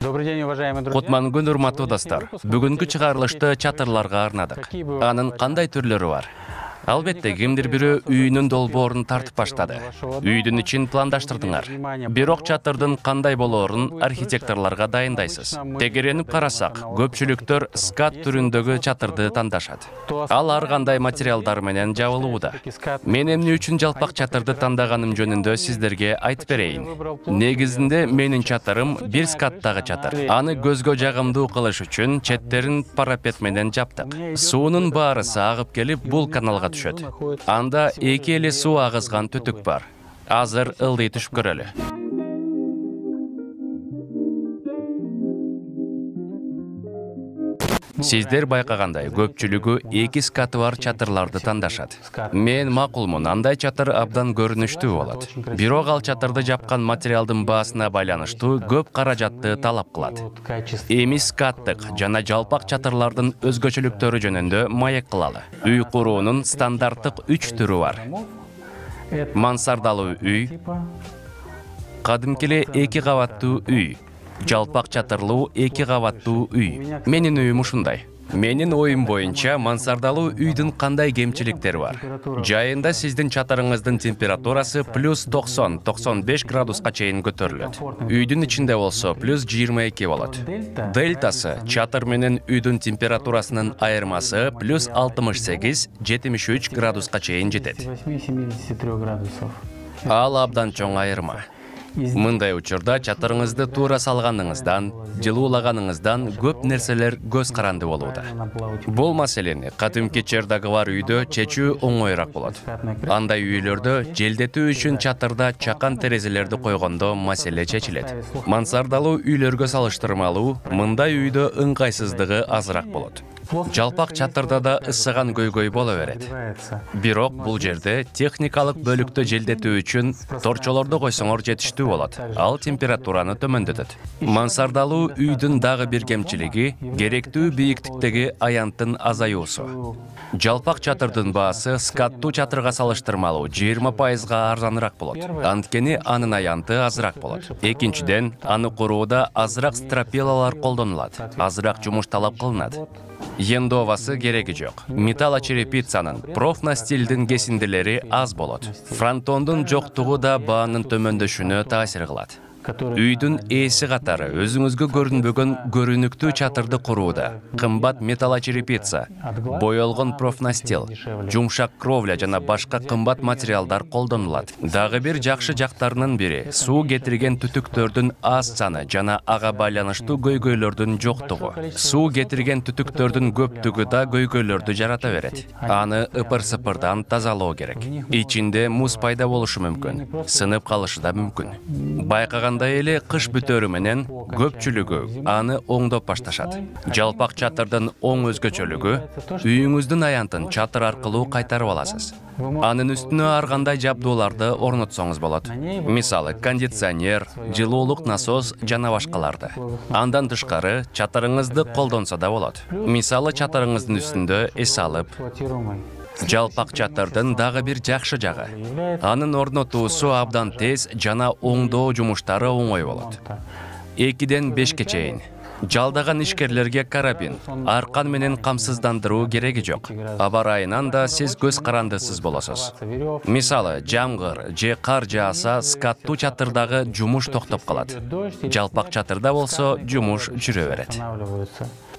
Добрый день, уважаемые друзья. Кутман күн урматтуу достор. Бүгүнкү чыгарылышты чатырларга арнадык. Анын кандай түрлөрү бар? Албетте, кимдир бирөө үйүнүн долбоорун тартып баштады. Үйдүн ичин пландаштырдыңар. Бирок чатырдын кандай болоорун архитекторлорго дайындайсыз. Тегеренип карасак, көпчүлүктөр скат түрүндөгү чатырды тандашат. Ал ар кандай материалдар менен жабылууда. Мен эмне үчүн жалпак чатырды тандаганым жөнүндө сиздерге айтып берейин. Негизинде менин чатырым бир скаттагы чатыр. Аны көзгө жагымдуу кылыш үчүн четтерин парапет менен жаптык. Суунун баарысы агып келип бул каналга түшөт. Анда эки эле суу агызган түтүк бар. Азыр ылдый түшүп көрөлү. Сиздер байкагандай, көпчүлүгү эки скаты бар чатырларды тандашат. Мен макулмун, андай чатыр абдан көрүнүштүү болот. Бирок ал чатырды жапкан материалдын баасына байланыштуу көп каражатты талап кылат. Эми скаттык жана жалпак чатырлардын өзгөчөлүктөрү жөнүндө маек кылалы. Үй куруунун стандарттык 3 түрү бар. Мансардалуу үй, кадимкиле 2 кабаттуу үй, жалпак чатырлуу 2 кабаттуу үй. Менин үйүм ушундай. Менин оюм боюнча мансардалуу үйдүн кандай кемчиликтери бар? Жайында сиздин чатырыңыздын температурасы плюс 90-95 градуска чейин көтөрүлөт. Үйдүн ичинде болсо плюс 22 болот. Дельтасы чатыр менен үйдүн температурасынын айырмасы плюс 68-73 градуска чейин жетет. Ал абдан чоң айырма. Мындай учурда чатырыңызды туура салганыңыздан, жылуулаганыңыздан көп нерселер көз каранды болууда. Бул маселени кадимки чырдагы бар үйдө чечүү оңоюраак болот. Андай үйлөрдө желдетүү үчүн чатырда чакан терезелерди койгондо маселе чечилет. Мансардалуу үйлөргө салыштырмалуу мындай үйдө ыңгайсыздыгы азыраак болот. Жалпак чатырда да ысыган көйгөй боло берет. Бирок бул жерде техникалык бөлүктө желдетүү үчүн торчолорду койсоңор жетиштүү болот. Ал температураны төмөндөтөт. Мансардалуу үйдүн дагы бир кемчилиги керектүү бийиктиктеги аянттын азаюусу. Жалпак чатырдын баасы скаттуу чатырга салыштырмалуу 20%га арзаныраак болот. Анткени анын аянты азыраак болот. Экинчиден, аны курууда азыраак стропилалар колдонулат. Азыраак жумуш талап кылынат. Ендовасы кереги жок. Металлочерепицанын, профнастилдин кесиндилери аз болот. Фронтондун жоктугу да баанын төмөндөшүнө таасир кылат. Үйдүн ээси катары өзүңүзгө көрүнбөгөн көрүнүктүү чатырды курууда кымбат металлочерепица, боелгон профнастил, жумшак кровля жана башка кымбат материалдар колдонулат. Дагы бир жакшы жактарынын бири суу кетирген түтүктөрдүн аз саны жана ага байланыштуу көйгөйлөрдүн жоктугу. Суу кетирген түтүктөрдүн көптүгү да көйгөйлөрдү жарата берет. Аны ыпыр-сыпырдан тазалоо керек. Ичинде муз пайда болушу мүмкүн, сынып калышы да мүмкүн. Байкаган эле кыш бүтөрү менен көпчүлүгү аны оңдоп башташат. Жалпак чатырдын оң өзгөчөлүгү үйүңүздүн аянтын чатыр аркылуу кайтарып аласыз. Анын үстүнө ар кандай жабдууларды орнотсоңуз болот. Мисалы, кондиционер, жылуулук насос жана башкаларды. Андан тышкары чатырыңызды колдонсо да болот. Мисалы, чатырыңыздын үстүндө эс алып, жалпак чатырдын дагы бир жакшы жагы. Анын орнотуусу абдан тез жана оңдоо жумуштары оңой болот. 2-ден 5-ке чейин. Жалдаган ишкерлерге карабин, аркан менен камсыздандыруу кереги жок. Аба ырайынан да сиз көз карандысыз болосуз. Мисалы, жамгыр же кар жааса, скаттуу чатырдагы жумуш токтоп калат. Жалпак чатырда болсо жумуш жүрө берет.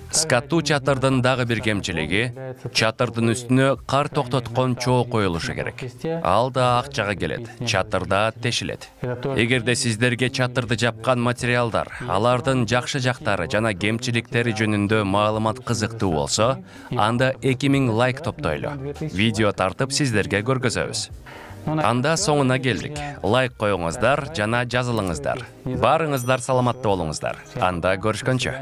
Скаттуу чатырдын дагы бир кемчилиги чатырдын үстүнө кар токтоткон чоо коюлушу керек. Ал да акчага келет, чатырда тешилет. Эгерде сиздерге чатырды жапкан материалдар, алардын жакшы жактары жана кемчиликтери жөнүндө маалымат кызыктуу болсо, анда 2000 лайк топтойлу. Видео тартып сиздерге көргөзөбүз. Анда соңуна келдик. Лайк коюңуздар жана жазылыңыздар. Барыңыздар саламатты болуңуздар. Анда көрүшкөнчө.